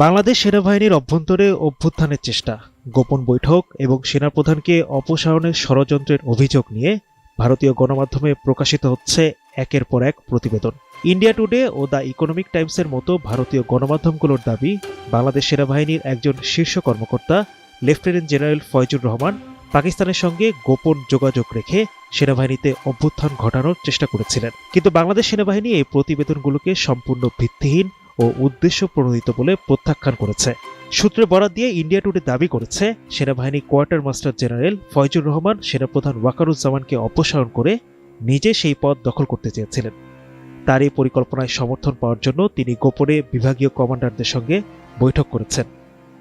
বাংলাদেশ সেনাবাহিনীর অভ্যন্তরে অভ্যুত্থানের চেষ্টা, গোপন বৈঠক এবং সেনাপ্রধানকে অপসারণের ষড়যন্ত্রের অভিযোগ নিয়ে ভারতীয় গণমাধ্যমে প্রকাশিত হচ্ছে একের পর এক প্রতিবেদন। ইন্ডিয়া টুডে ও দ্য ইকোনমিক টাইমসের মতো ভারতীয় গণমাধ্যমগুলোর দাবি, বাংলাদেশ সেনাবাহিনীর একজন শীর্ষ কর্মকর্তা লেফটেন্যান্ট জেনারেল ফয়জুর রহমান পাকিস্তানের সঙ্গে গোপন যোগাযোগ রেখে সেনাবাহিনীতে অভ্যুত্থান ঘটানোর চেষ্টা করেছিলেন। কিন্তু বাংলাদেশ সেনাবাহিনী এই প্রতিবেদনগুলোকে সম্পূর্ণ ভিত্তিহীন ও উদ্দেশ্য প্রণোদিত বলে প্রত্যাখ্যান করেছে। সূত্রে বরাত দিয়ে ইন্ডিয়া টুডে দাবি করেছে, সেনাবাহিনী quartermaster general Faizur Rahman সেনাপ্রধান ওয়াকারুজ্জামানকে অপসারণ করে নিজে সেই পদ দখল করতে চেয়েছিলেন। তার এই পরিকল্পনায় সমর্থন পাওয়ার জন্য তিনি গোপনে বিভাগীয় কমান্ডারদের সঙ্গে বৈঠক করেছেন।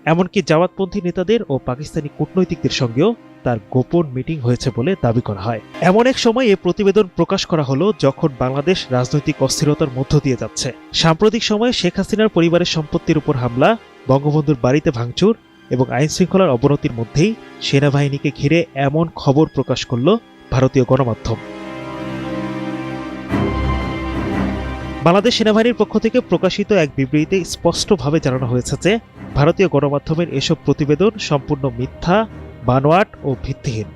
এমনকি জামাতপন্থী নেতাদের ও পাকিস্তানি কূটনৈতিকদের সঙ্গেও তার গোপন মিটিং হয়েছে বলে দাবি করা হয়। এমন এক সময় এই প্রতিবেদন প্রকাশ করা হলো যখন বাংলাদেশ রাজনৈতিক অস্থিরতার মধ্য দিয়ে যাচ্ছে। সাম্প্রতিক সময়ে শেখ হাসিনার পরিবারের সম্পত্তির উপর হামলা, বঙ্গবন্ধুর বাড়িতে ভাঙচুর এবং আইনশৃঙ্খলার অবনতির মধ্যেই সেনাবাহিনীকে ঘিরে এমন খবর প্রকাশ করল ভারতীয় গণমাধ্যম। বাংলাদেশ সেনাবাহিনীর পক্ষ থেকে প্রকাশিত এক বিবৃতিতে স্পষ্টভাবে জানানো হয়েছে যে ভারতীয় গণমাধ্যমের এসব প্রতিবেদন সম্পূর্ণ মিথ্যা, বানোয়াট ও ভিত্তিহীন।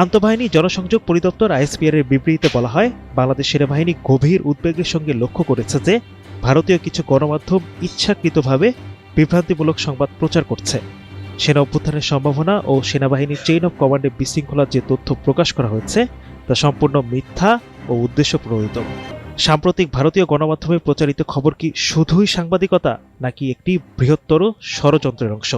আন্তঃবাহিনী জনসংযোগ পরিদপ্তর আইএসপিআর এর বিবৃতিতে বলা হয়, বাংলাদেশ সেনাবাহিনী গভীর উদ্বেগের সঙ্গে লক্ষ্য করেছে যে ভারতীয় কিছু গণমাধ্যম ইচ্ছাকৃতভাবে বিভ্রান্তিমূলক সংবাদ প্রচার করছে। সেনা অভ্যুত্থানের সম্ভাবনা ও সেনাবাহিনীর চেইন অব কমান্ডে বিশৃঙ্খলার যে তথ্য প্রকাশ করা হয়েছে তা সম্পূর্ণ মিথ্যা ও উদ্দেশ্য প্রণোদিত। সাম্প্রতিক ভারতীয় গণমাধ্যমে প্রচারিত খবর কি শুধুই সাংবাদিকতা, নাকি একটি বৃহত্তর ষড়যন্ত্রের অংশ?